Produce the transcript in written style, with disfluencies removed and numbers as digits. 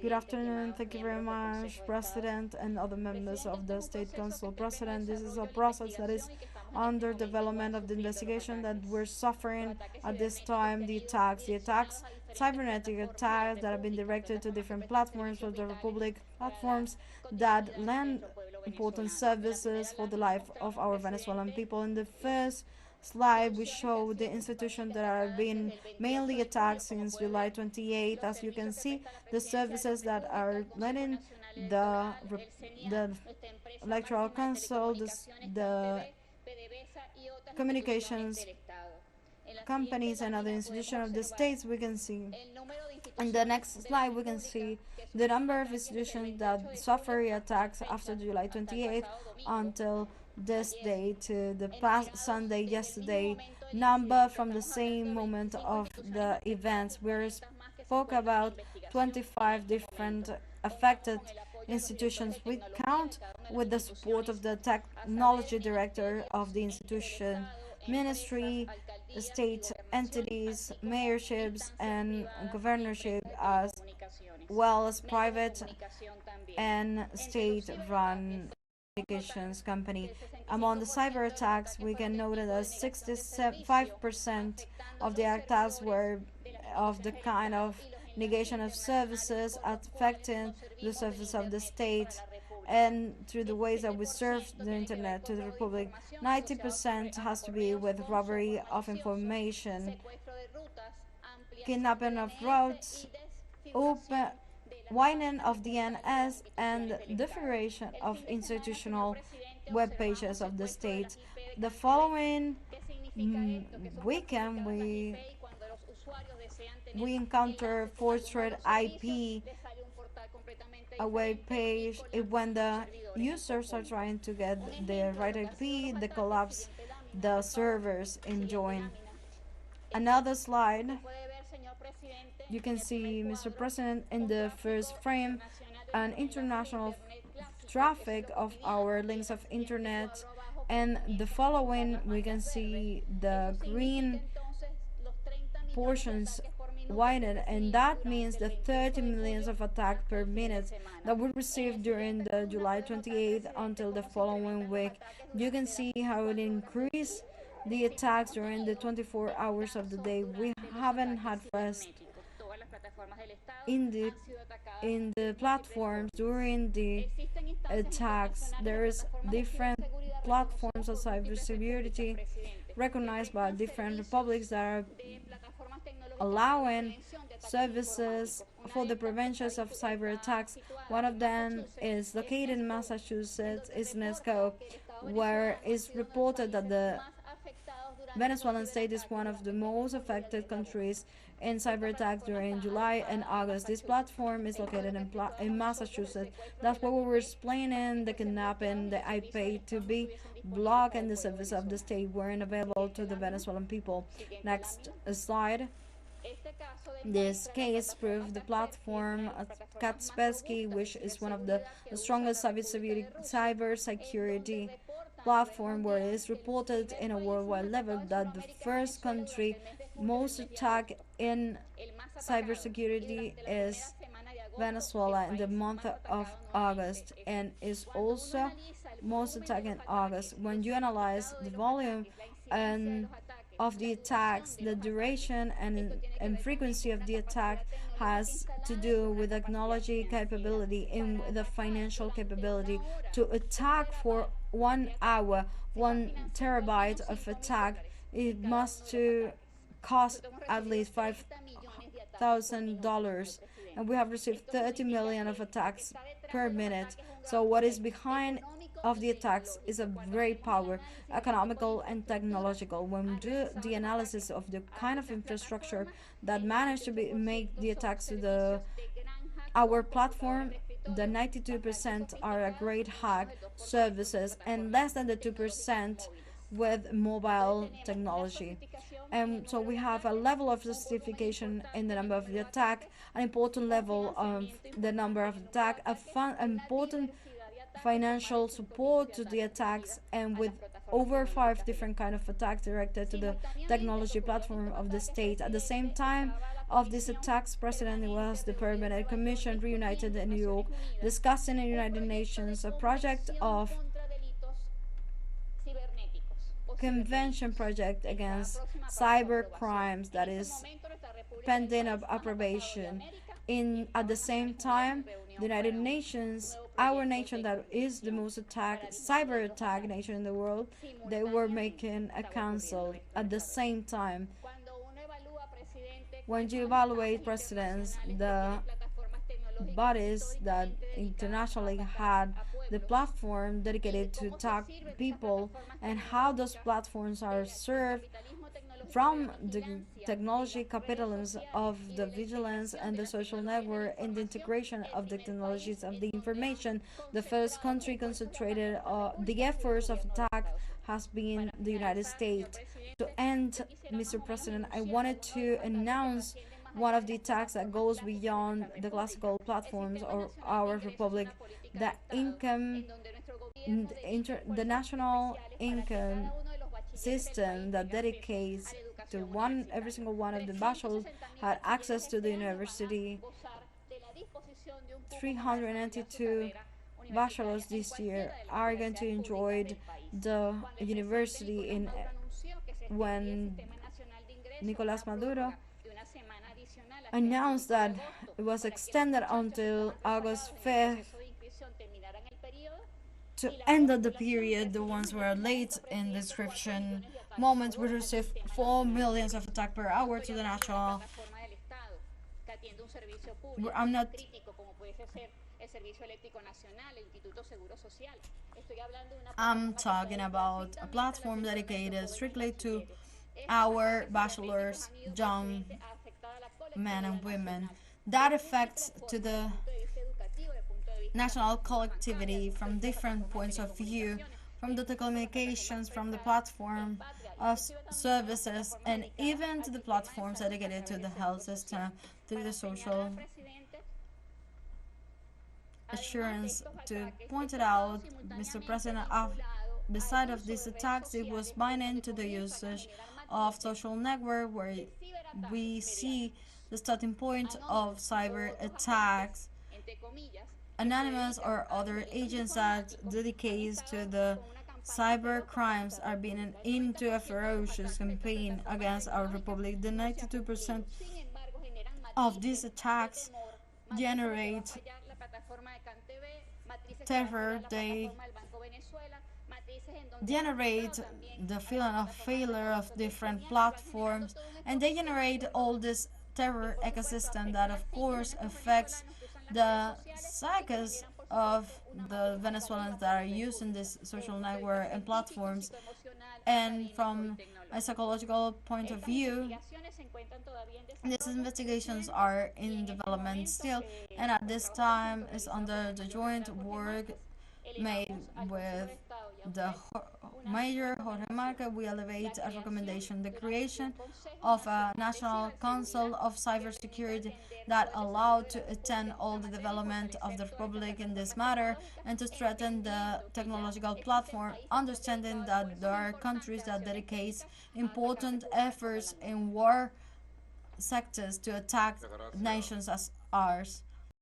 Good afternoon. Thank you very much, President and other members of the State Council. President, this is a process that is under development of the investigation that we're suffering at this time. The attacks, cybernetic attacks that have been directed to different platforms of the Republic, platforms that lend important services for the life of our Venezuelan people. In the first slide, we show the institutions that are being mainly attacked since July 28. As you can see, the services that are letting the electoral council, the communications companies and other institutions of the states. We can see in the next slide, we can see the number of institutions that suffer attacks after July 28th until this day to the past Sunday, yesterday, number from the same moment of the events. We spoke about 25 different affected institutions. We count with the support of the technology director of the institution, ministry, state entities, mayorships, and governorship, as well as private and state-run communications company. Among the cyber attacks, we can note that 65% of the attacks were of the kind of negation of services affecting the service of the state and through the ways that we serve the internet to the Republic. 90% has to be with robbery of information, kidnapping of routes, widening of DNS, and defiguration of institutional web pages of the state. The following weekend, we encounter forwarded IP, a web page. When the users are trying to get the right IP, they collapse the servers and join. Another slide. You can see, Mr. President, in the first frame, an international traffic of our links of internet, and the following we can see the green portions widened, and that means the 30 millions of attacks per minute that we received during the July 28th until the following week. You can see how it increased the attacks during the 24 hours of the day. We haven't had rest in the platforms during the attacks. There is different platforms of cybersecurity recognized by different republics that are allowing services for the prevention of cyber attacks. One of them is located in Massachusetts, is NESCO, where it's reported that the Venezuelan state is one of the most affected countries in cyber attacks during July and August. This platform is located in Massachusetts. That's why we were explaining the kidnapping, the IP to be blocked, and the service of the state weren't available to the Venezuelan people. Next slide. This case proved the platform Kaspersky, which is one of the strongest cybersecurity platform, where it is reported in a worldwide level that the first country most attacked in cybersecurity is Venezuela in the month of August, and is also most attacked in August. When you analyze the volume and of the attacks, the duration and frequency of the attack has to do with technology capability and the financial capability. To attack for 1 hour, 1 terabyte of attack, it must to cost at least $5,000, and we have received 30 million of attacks per minute. So what is behind of the attacks is a great power, economical and technological. When we do the analysis of the kind of infrastructure that managed to make the attacks to our platform, the 92% are a great hack services, and less than the 2% with mobile technology. And so we have a level of justification in the number of the attack, an important level of the number of attack, important financial support to the attacks, and with over 5 different kind of attacks directed to the technology platform of the state. At the same time, of these attacks, President was the Permanent Commission reunited in New York, discussing in the United Nations a project of convention project against cyber crimes that is pending of approbation. In at the same time, the United Nations, our nation that is the most attacked cyber attack nation in the world, they were making a council at the same time. When you evaluate presidents, the bodies that internationally had the platform dedicated to attack people and how those platforms are served from the technology capitalism of the vigilance and the social network and the integration of the technologies of the information, the first country concentrated the efforts of attack has been the United States. To end, Mr. President, I wanted to announce one of the attacks that goes beyond the classical platforms of our republic, the income, the national income system that dedicates to one every single one of the bachelors had access to the university. 392 bachelors this year are going to enjoy the university in when Nicolas Maduro announced that it was extended until August 5th to end of the period. The ones who are late in the description moments will receive 4 millions of attack per hour to the national. I'm not. I'm talking about a platform dedicated strictly to our bachelors, young men and women. That affects to the national collectivity from different points of view, from the telecommunications, from the platform of services, and even to the platforms dedicated to the health system, to the social assurance. To point it out, Mr. President, beside of these attacks, it was binding to the usage of social network where we see the starting point of cyber attacks. Anonymous or other agents that dedicates to the cyber crimes are being into a ferocious campaign against our republic. The 92% of these attacks generate terror. They generate the feeling of failure of different platforms, and they generate all this terror ecosystem that of course affects the psyches of the Venezuelans that are using this social network and platforms. And from a psychological point of view, these investigations are in development still, and at this time is under the joint work made with the Major Jorge Marca. We elevate a recommendation, the creation of a National Council of Cybersecurity that allowed to attend all the development of the Republic in this matter and to strengthen the technological platform, understanding that there are countries that dedicate important efforts in war sectors to attack nations as ours.